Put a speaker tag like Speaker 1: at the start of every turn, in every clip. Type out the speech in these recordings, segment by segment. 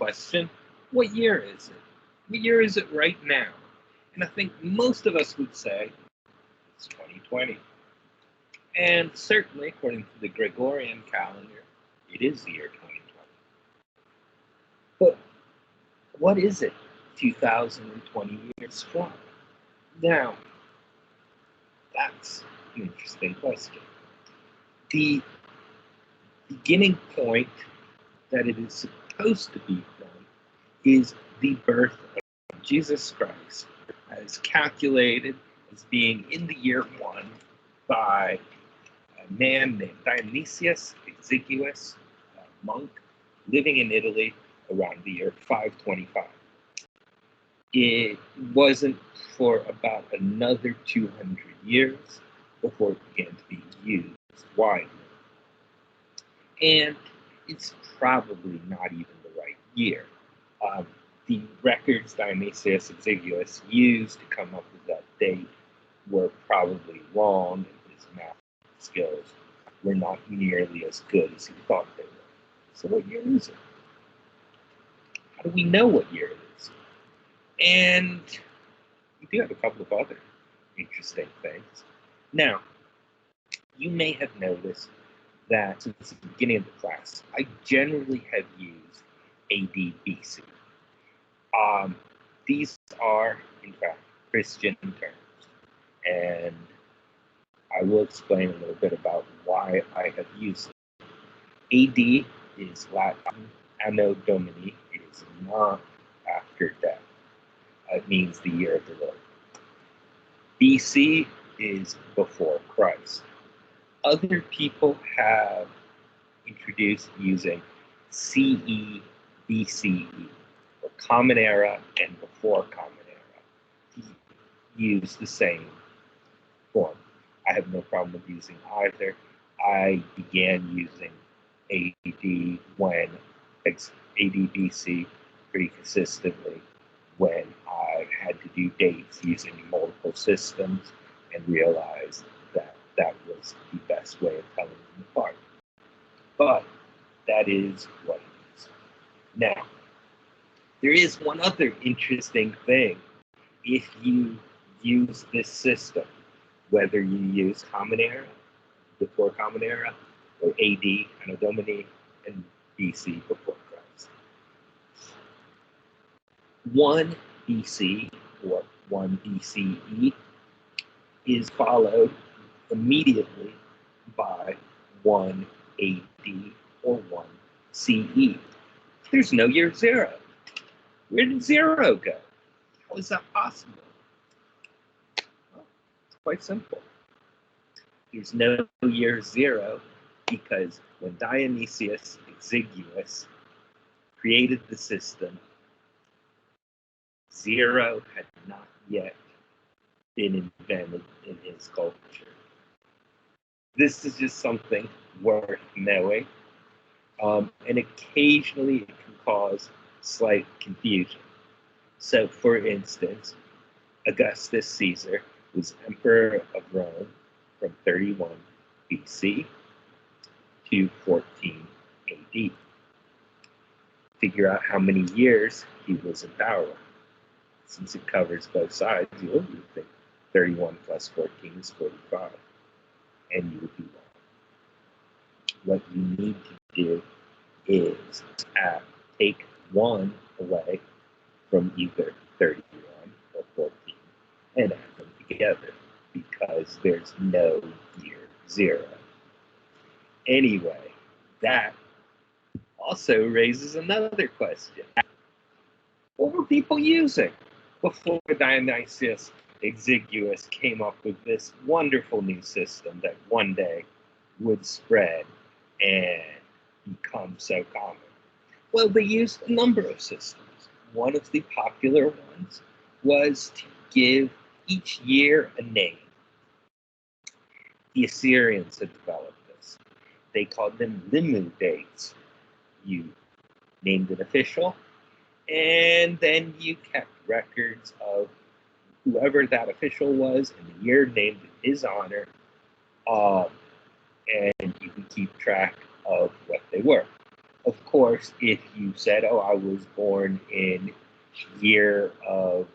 Speaker 1: question, what year is it? What year is it right now? And I think most of us would say it's 2020. And certainly, according to the Gregorian calendar, it is the year 2020. But what is it 2020 years from? Now, that's an interesting question. The beginning point that it is supposed to be from is the birth of Jesus Christ, as calculated as being in the year 1 by a man named Dionysius Exiguus, a monk living in Italy around the year 525. It wasn't for about another 200 years before it began to be used widely. And it's probably not even the right year. The records Dionysius Exiguus used to come up with that date were probably wrong, and his math skills were not nearly as good as he thought they were. So what year is it? How do we know what year it is? And we do have a couple of other interesting things. Now, you may have noticed that since the beginning of the class, I generally have used AD BC. These are, in fact, Christian terms, and I will explain a little bit about why I have used them. AD is Latin, Anno Domini. It is not after death. It means the year of the Lord. BC is before Christ. Other people have introduced using CE, BCE, or Common Era and before Common Era, to use the same form. I have no problem with using either. I began using AD BC pretty consistently when I had to do dates using multiple systems and realized that that was the best way of telling them apart. But that is what it is. Now, there is one other interesting thing. If you use this system, whether you use Common Era, before Common Era, or AD, Anno Domini, and BC, before Christ. 1 BC, or 1 BCE, is followed immediately by 1 AD, or 1 CE. There's no year 0. Where did 0 go? How is that possible? Well, it's quite simple. There's no year 0 because when Dionysius Exiguus created the system, 0 had not yet been invented in his culture. This is just something worth knowing, and occasionally it can cause slight confusion. So, for instance, Augustus Caesar was emperor of Rome from 31 BC to 14 AD. Figure out how many years he was in power. Since it covers both sides, you would think 31 plus 14 is 45, and you would be wrong. What you need to do is take 1 away from either 31 or 14 and add them together, because there's no year 0. Anyway, that also raises another question. What were people using before Dionysius Exiguus came up with this wonderful new system that one day would spread and become so common? Well, they used a number of systems. One of the popular ones was to give each year a name. The Assyrians had developed this. They called them limu dates. You named an official, and then you kept records of whoever that official was and the year named in his honor, and you can keep track of what they were. Of course, if you said, oh, I was born in year of,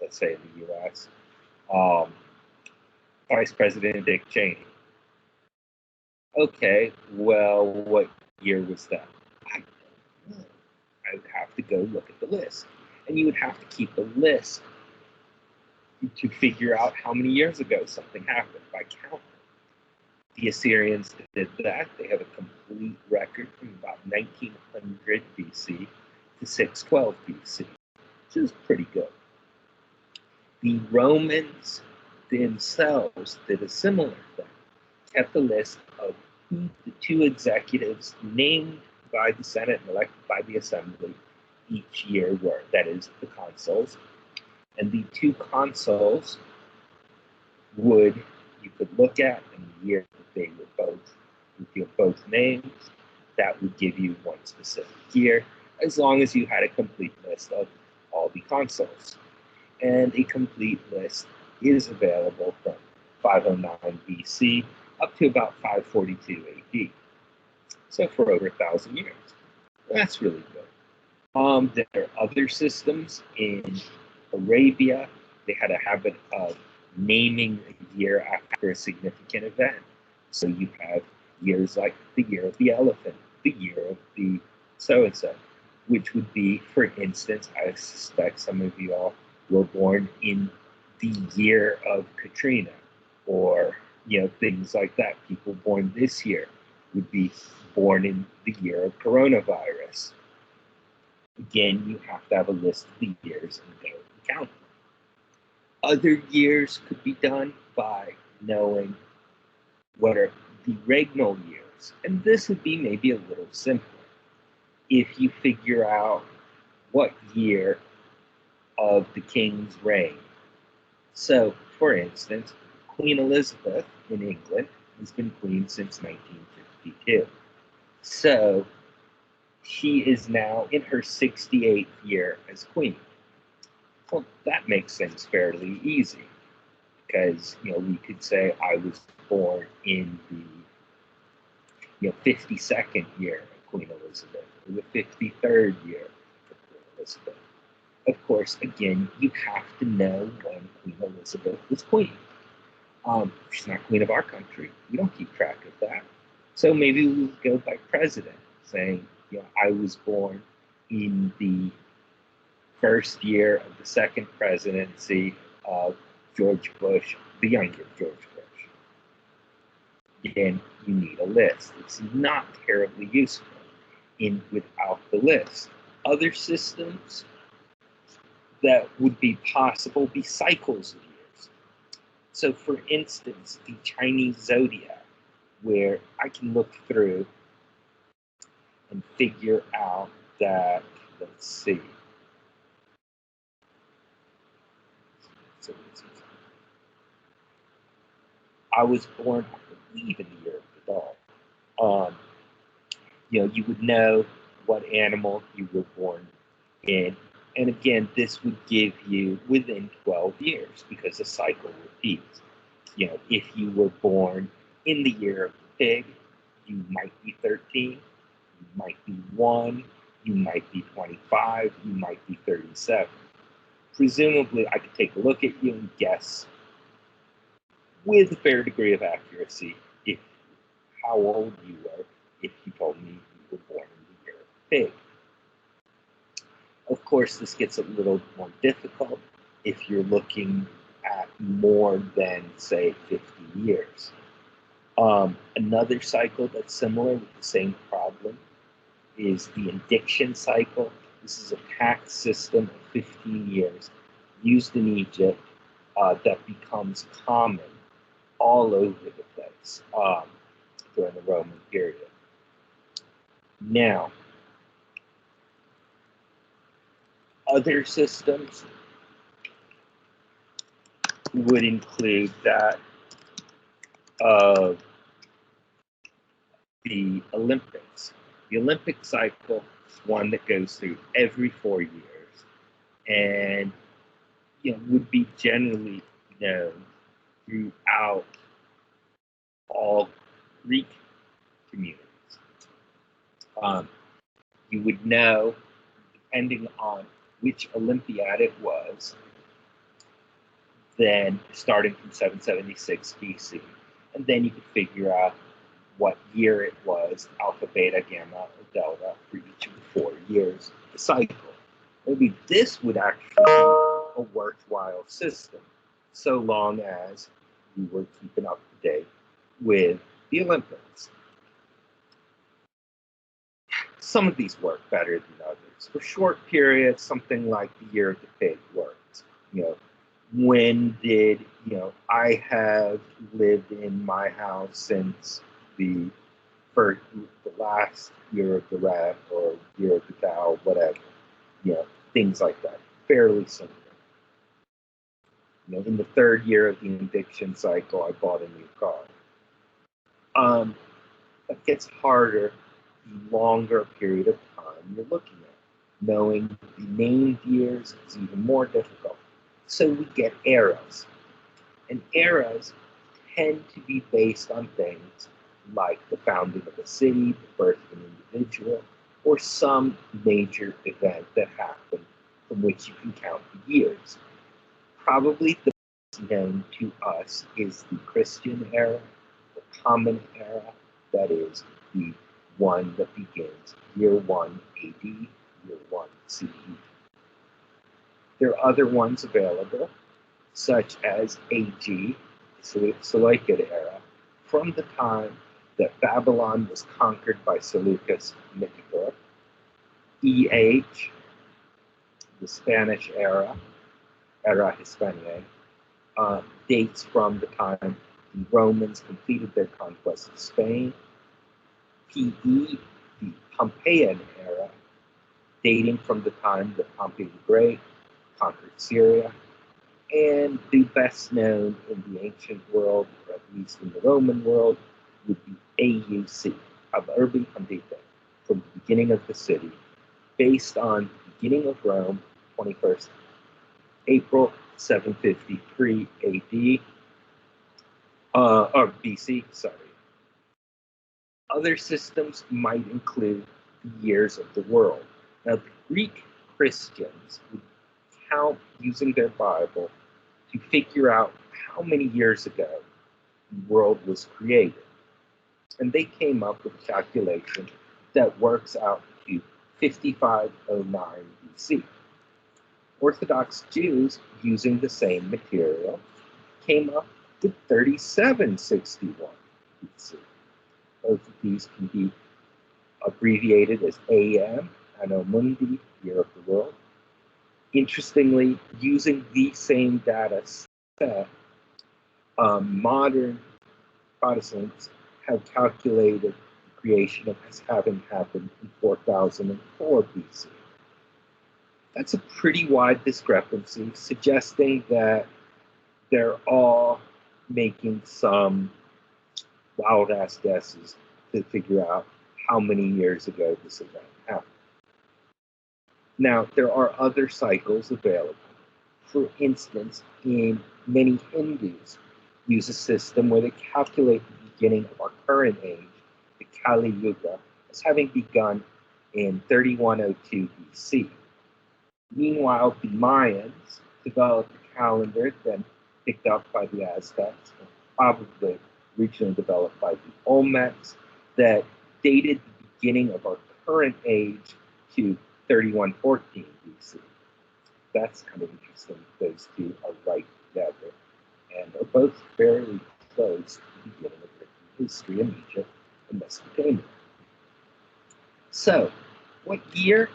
Speaker 1: let's say, the U.S., um, Vice President Dick Cheney. Okay, well, what year was that? I don't know. I would have to go look at the list. And you would have to keep a list to figure out how many years ago something happened by counting. The Assyrians did that. They have a complete record from about 1900 BC to 612 BC, which is pretty good. The Romans themselves did a similar thing, kept a list of who the two executives named by the Senate and elected by the Assembly each year were, that is, the consuls. And the two consuls you could look at in the year that they were both, with both names, that would give you one specific year, as long as you had a complete list of all the consuls. And a complete list is available from 509 BC up to about 542 AD. So for over 1,000 years. That's really good. There are other systems in Arabia. They had a habit of naming a year after a significant event. So you have years like the year of the elephant, the year of the so-and-so, which would be, for instance, I suspect some of you all were born in the year of Katrina, or things like that. People born this year would be born in the year of coronavirus. Again, you have to have a list of the years and go and count them. Other years could be done by knowing what are the regnal years, and this would be maybe a little simpler if you figure out what year of the king's reign. So, for instance, Queen Elizabeth in England has been queen since 1952. So, she is now in her 68th year as queen. Well, that makes things fairly easy because, we could say I was born in the 52nd year of Queen Elizabeth, or the 53rd year of Queen Elizabeth. Of course, again, you have to know when Queen Elizabeth was queen. She's not queen of our country. We don't keep track of that. So maybe we'll go by president, saying, I was born in the first year of the second presidency of George Bush, the younger George Bush. Again, you need a list. It's not terribly useful without the list. Other systems that would be possible be cycles of years. So, for instance, the Chinese zodiac, where I can look through and figure out that, let's see. I was born, I believe, in the year of the dog. You would know what animal you were born in. And again, this would give you within 12 years because the cycle repeats. If you were born in the year of the pig, you might be 13, you might be 1, you might be 25, you might be 37. Presumably, I could take a look at you and guess with a fair degree of accuracy how old you were if you told me you were born in the year of the pig. Of course, this gets a little more difficult if you're looking at more than, say, 50 years. Another cycle that's similar with the same problem is the indiction cycle. This is a tax system of 15 years used in Egypt that becomes common all over the place during the Roman period. Now, other systems would include that of the Olympics. The Olympic cycle is one that goes through every 4 years and would be generally known throughout all Greek communities. You would know, depending on which Olympiad it was, then starting from 776 BC. And then you could figure out what year it was, alpha, beta, gamma, or delta, for each of the 4 years of the cycle. Maybe this would actually be a worthwhile system, so long as you were keeping up to date with the Olympics. Some of these work better than others. For short periods, something like the year of the pig works. When did, I have lived in my house since the last year of the rat or year of the cow, whatever, things like that. Fairly simple. In the 3rd year of the eviction cycle, I bought a new car. It gets harder the longer period of time you're looking at. Knowing the named years is even more difficult. So we get eras. And eras tend to be based on things like the founding of a city, the birth of an individual, or some major event that happened from which you can count the years. Probably the most known to us is the Christian era, the Common Era, that is the one that begins year 1 AD, year 1 CE. There are other ones available, such as AG, the Seleucid era, from the time that Babylon was conquered by Seleucus Nicator. EH, the Spanish era, Era Hispaniae, dates from the time the Romans completed their conquest of Spain. PE, the Pompeian era, dating from the time that Pompey the Great conquered Syria. And the best known in the ancient world, or at least in the Roman world, would be AUC, Ab Urbi Condita, from the beginning of the city, based on the beginning of Rome, 21st April 753 AD, or BC, sorry. Other systems might include the years of the world. Now, the Greek Christians would count using their Bible to figure out how many years ago the world was created. And they came up with a calculation that works out to 5509 BC. Orthodox Jews, using the same material, came up with 3761 BC. Both of these can be abbreviated as AM, Anno Mundi, Year of the World. Interestingly, using the same data set, modern Protestants have calculated the creation as having happened in 4004 BC. That's a pretty wide discrepancy, suggesting that they're all making some wild-ass guesses to figure out how many years ago this event happened. Now, there are other cycles available. For instance, many Hindus use a system where they calculate the beginning of our current age, the Kali Yuga, as having begun in 3102 BC. Meanwhile, the Mayans developed a calendar then picked up by the Aztecs, and probably originally developed by the Olmecs, that dated the beginning of our current age to 3114 BC. That's kind of interesting. Those two are right together and are both fairly close to the beginning of written history in Egypt and Mesopotamia. So, what year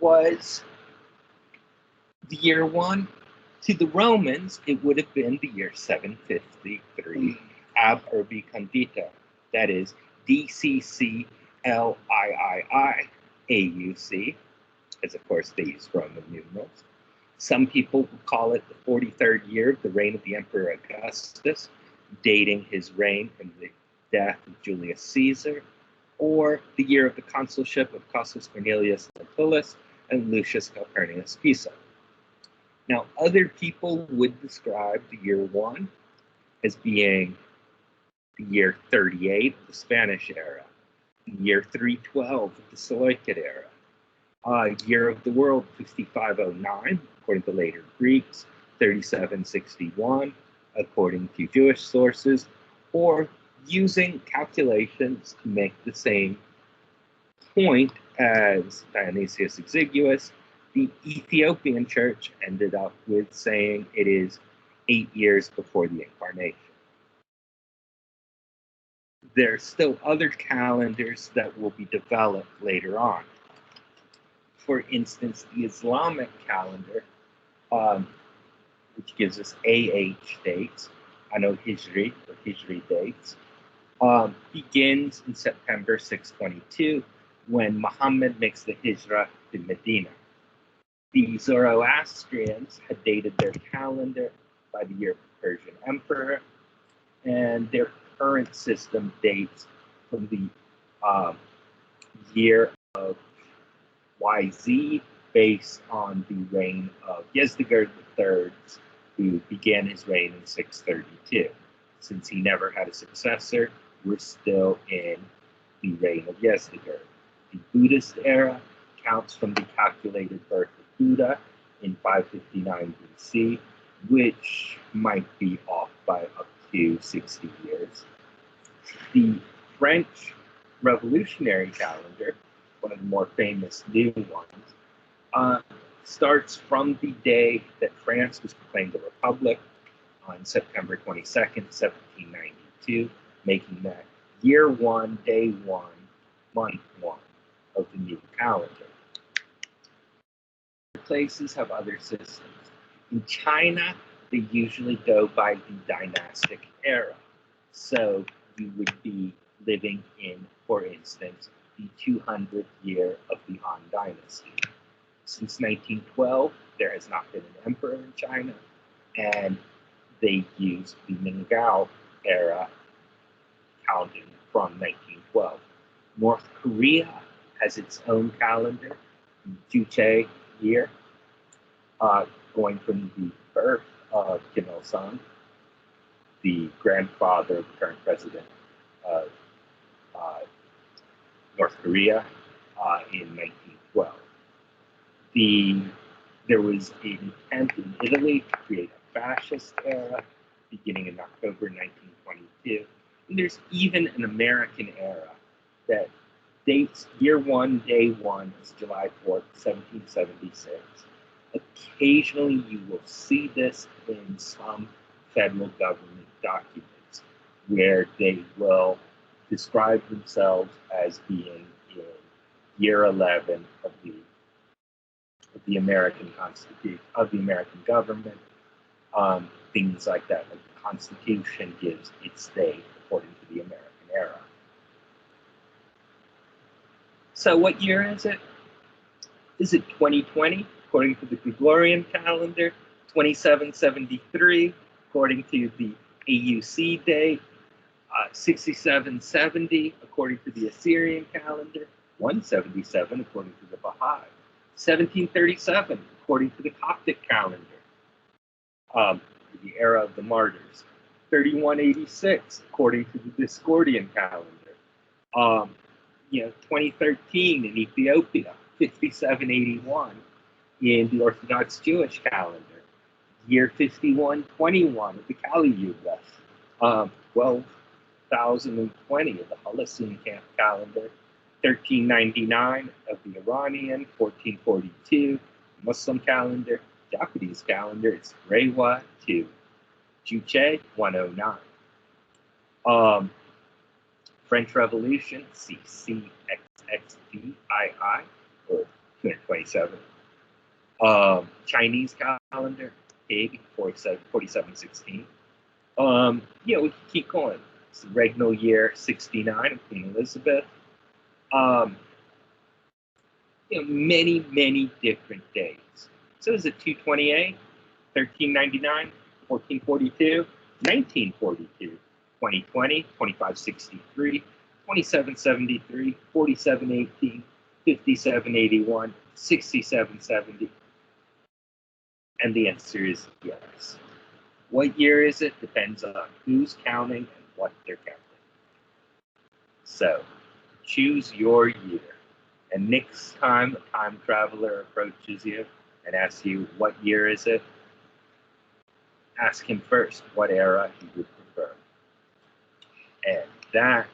Speaker 1: was the year 1? To the Romans, it would have been the year 753 Ab Urbi Condita, that is DCCLIII AUC, as of course they use Roman numerals. Some people would call it the 43rd year of the reign of the Emperor Augustus, dating his reign and the death of Julius Caesar, or the year of the consulship of Cassius Cornelius Lentulus and Lucius Calpurnius Piso. Now, other people would describe the year 1 as being the year 38 of the Spanish era, Year 312 of the Seleucid era. Year of the world 5509, according to later Greeks, 3761, according to Jewish sources, or using calculations to make the same point as Dionysius Exiguus, the Ethiopian church ended up with saying it is 8 years before the incarnation. There's still other calendars that will be developed later on. For instance, the Islamic calendar, which gives us AH dates, Hijri or Hijri dates, begins in September 622 when Muhammad makes the Hijrah to Medina. The Zoroastrians had dated their calendar by the year of the Persian emperor, and their current system dates from the year of YZ based on the reign of Yezdegerd III, who began his reign in 632. Since he never had a successor, we're still in the reign of Yezdegerd. The Buddhist era counts from the calculated birth of Buddha in 559 BC, which might be off by up to 60 years. The French Revolutionary calendar, one of the more famous new ones, starts from the day that France was proclaimed a republic on September 22nd, 1792, making that year one, day one, month one of the new calendar. Places have other systems. In China, they usually go by the dynastic era. So you would be living in, for instance, the 200th year of the Han Dynasty. Since 1912, there has not been an emperor in China, and they use the Mingao era counting from 1912. North Korea has its own calendar, the Juche year, going from the birth of Kim Il-sung, the grandfather of the current president of North Korea, in 1912. There was an attempt in Italy to create a fascist era beginning in October 1922. And there's even an American era that dates year one, day one is July 4th, 1776. Occasionally you will see this in some federal government documents where they will describe themselves as being in year 11 of the American Constitution, of the American government, things like that. Like the Constitution gives its date according to the American era. So what year is it? Is it 2020, according to the Gregorian calendar, 2773, according to the AUC date, 6770, according to the Assyrian calendar, 177, according to the Baha'i, 1737, according to the Coptic calendar, the era of the martyrs, 3186, according to the Discordian calendar, 2013 in Ethiopia, 5781 in the Orthodox Jewish calendar, year 5121 of the Kali Yuga, 12,020 of the Holocene calendar, 1399 of the Iranian, 1442 Muslim calendar, Japanese calendar, it's Reiwa 2, Juche 109. French Revolution, CCXXVII, or 227. Chinese calendar, Pig 4716. We can keep going. It's the regnal year 69 of Queen Elizabeth. Many, many different dates. So is it 228, 1399, 1442, 1942, 2020, 2563, 2773, 4718, 5781, 6770? And the answer is yes. What year is it? Depends on who's counting and what they're counting. So choose your year. And next time a time traveler approaches you and asks you, what year is it? Ask him first what era he would prefer. And that